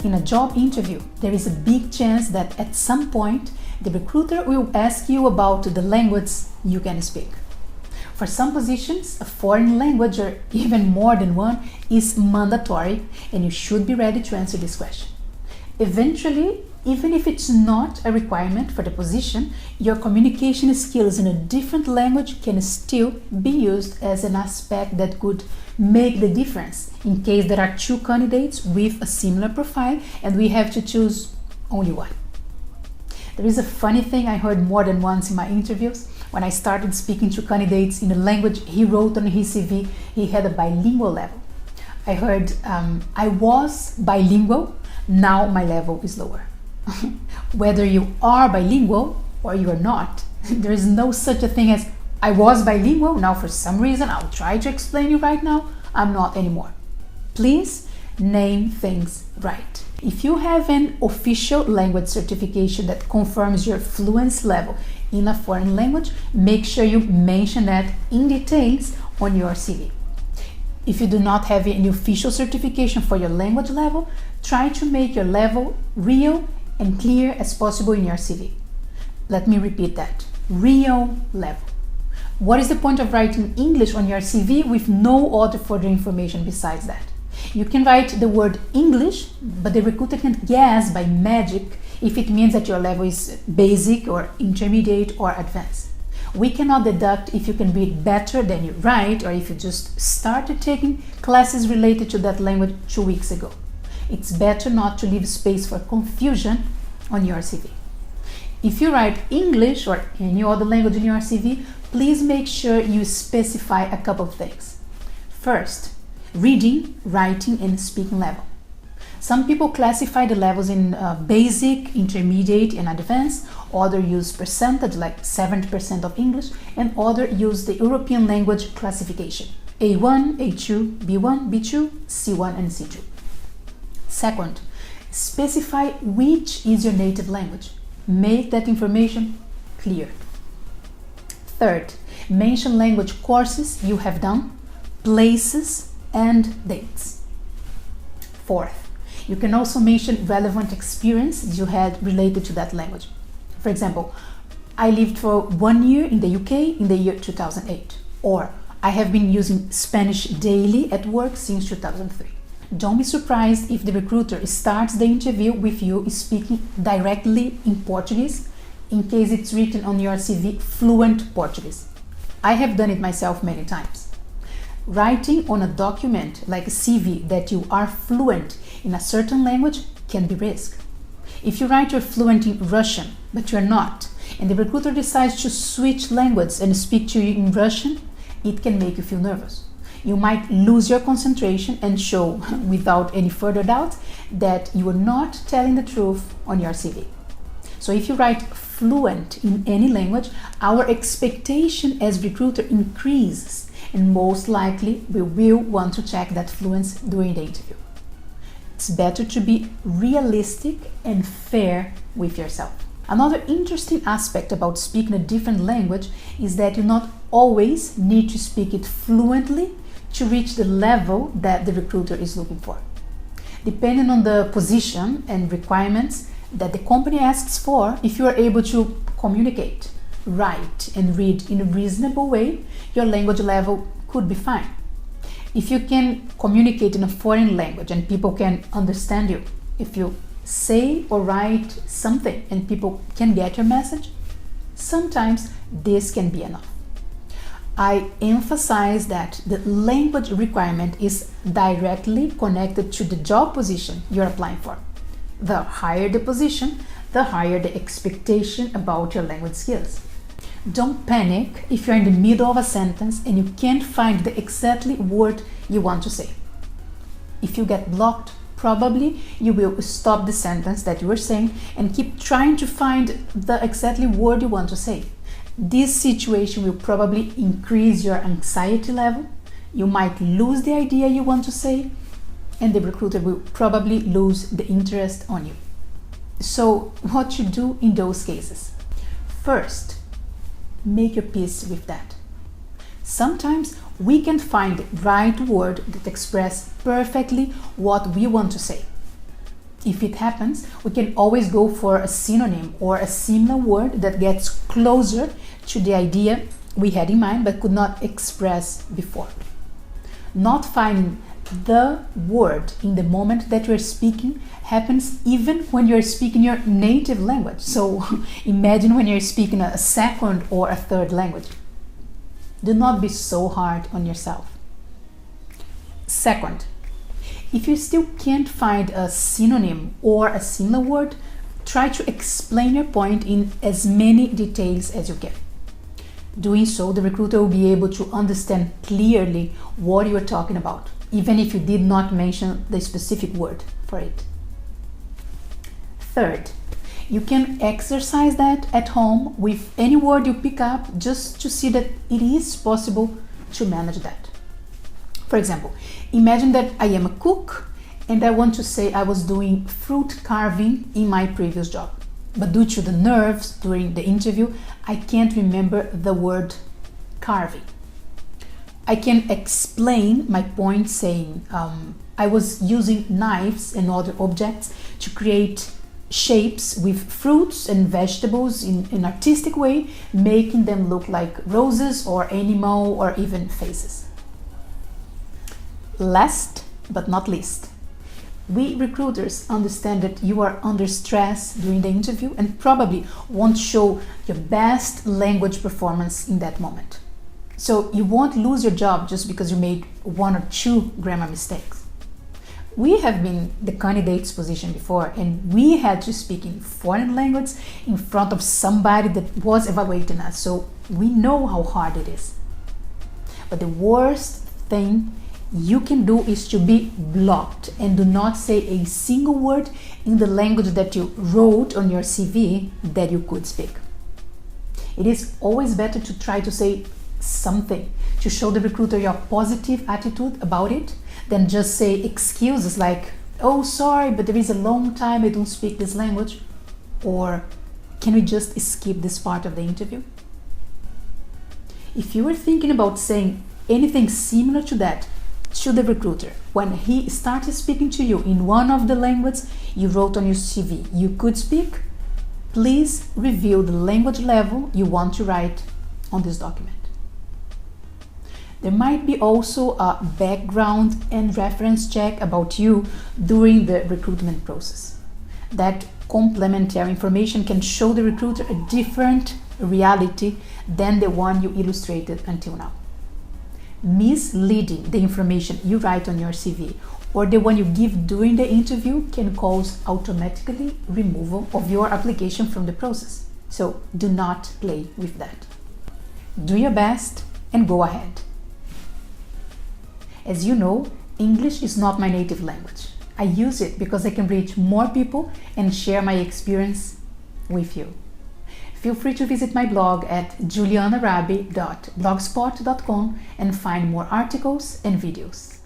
in a job interview, there is a big chance that at some point the recruiter will ask you about the language you can speak. For some positions, a foreign language or even more than one is mandatory, and you should be ready to answer this question. Eventually, even if it's not a requirement for the position, your communication skills in a different language can still be used as an aspect that could make the difference in case there are two candidates with a similar profile and we have to choose only one. There is a funny thing I heard more than once in my interviews. When I started speaking to candidates in the language he wrote on his CV, he had a bilingual level. I heard, I was bilingual, now my level is lower. Whether you are bilingual or you are not, there is no such a thing as I was bilingual, now for some reason I'll try to explain you right now, I'm not anymore. Please name things right. If you have an official language certification that confirms your fluency level in a foreign language, make sure you mention that in details on your CV. If you do not have any official certification for your language level, try to make your level real and clear as possible in your CV. Let me repeat that. Real level. What is the point of writing English on your CV with no other further information besides that? You can write the word English, but the recruiter can't guess by magic if it means that your level is basic or intermediate or advanced. We cannot deduct if you can read better than you write or if you just started taking classes related to that language 2 weeks ago. It's better not to leave space for confusion on your CV. If you write English or any other language in your CV, please make sure you specify a couple of things. First, reading, writing, and speaking level. Some people classify the levels in basic, intermediate, and advanced. Others use percentage like 70% of English, and others use the European language classification. A1, A2, B1, B2, C1, and C2. Second, specify which is your native language. Make that information clear. Third, mention language courses you have done, places, and dates. Fourth, you can also mention relevant experience you had related to that language. For example, I lived for 1 year in the UK in the year 2008, or I have been using Spanish daily at work since 2003. Don't be surprised if the recruiter starts the interview with you speaking directly in Portuguese, in case it's written on your CV fluent Portuguese. I have done it myself many times. Writing on a document like a CV that you are fluent in a certain language can be risky. If you write you're fluent in Russian, but you're not, and the recruiter decides to switch language and speak to you in Russian, it can make you feel nervous. You might lose your concentration and show, without any further doubt, that you are not telling the truth on your CV. So if you write fluent in any language, our expectation as recruiter increases, and most likely we will want to check that fluency during the interview. It's better to be realistic and fair with yourself. Another interesting aspect about speaking a different language is that you not always need to speak it fluently to reach the level that the recruiter is looking for. Depending on the position and requirements that the company asks for, if you are able to communicate, write, and read in a reasonable way, your language level could be fine. If you can communicate in a foreign language and people can understand you, if you say or write something and people can get your message, sometimes this can be enough. I emphasize that the language requirement is directly connected to the job position you're applying for. The higher the position, the higher the expectation about your language skills. Don't panic if you're in the middle of a sentence and you can't find the exactly word you want to say. If you get blocked, probably you will stop the sentence that you were saying and keep trying to find the exactly word you want to say. This situation will probably increase your anxiety level. You might lose the idea you want to say, and the recruiter will probably lose the interest on you. So, what to do in those cases? First, make your peace with that. Sometimes we can find the right word that expresses perfectly what we want to say. If it happens, we can always go for a synonym or a similar word that gets closer to the idea we had in mind but could not express before. Not finding the word in the moment that you're speaking happens even when you're speaking your native language. So imagine when you're speaking a second or a third language. Do not be so hard on yourself. Second, if you still can't find a synonym or a similar word, try to explain your point in as many details as you can. Doing so, the recruiter will be able to understand clearly what you are talking about, even if you did not mention the specific word for it. Third, you can exercise that at home with any word you pick up just to see that it is possible to manage that. For example, imagine that I am a cook and I want to say I was doing fruit carving in my previous job. But due to the nerves during the interview, I can't remember the word carving. I can explain my point saying I was using knives and other objects to create shapes with fruits and vegetables in an artistic way, making them look like roses or animal or even faces. Last but not least, we recruiters understand that you are under stress during the interview and probably won't show your best language performance in that moment. So you won't lose your job just because you made 1 or 2 grammar mistakes. We have been in the candidate's position before and we had to speak in foreign language in front of somebody that was evaluating us, so we know how hard it is. But the worst thing you can do is to be blocked and do not say a single word in the language that you wrote on your CV that you could speak. It is always better to try to say something to show the recruiter your positive attitude about it than just say excuses like, oh sorry, but there is a long time I don't speak this language, or can we just skip this part of the interview? If you are thinking about saying anything similar to that to the recruiter when he started speaking to you in one of the languages you wrote on your CV you could speak, please review the language level you want to write on this document. There might be also a background and reference check about you during the recruitment process. That complementary information can show the recruiter a different reality than the one you illustrated until now. Misleading the information you write on your CV or the one you give during the interview can cause automatically removal of your application from the process. So do not play with that. Do your best and go ahead. As you know, English is not my native language. I use it because I can reach more people and share my experience with you. Feel free to visit my blog at julianarabbi.blogspot.com and find more articles and videos.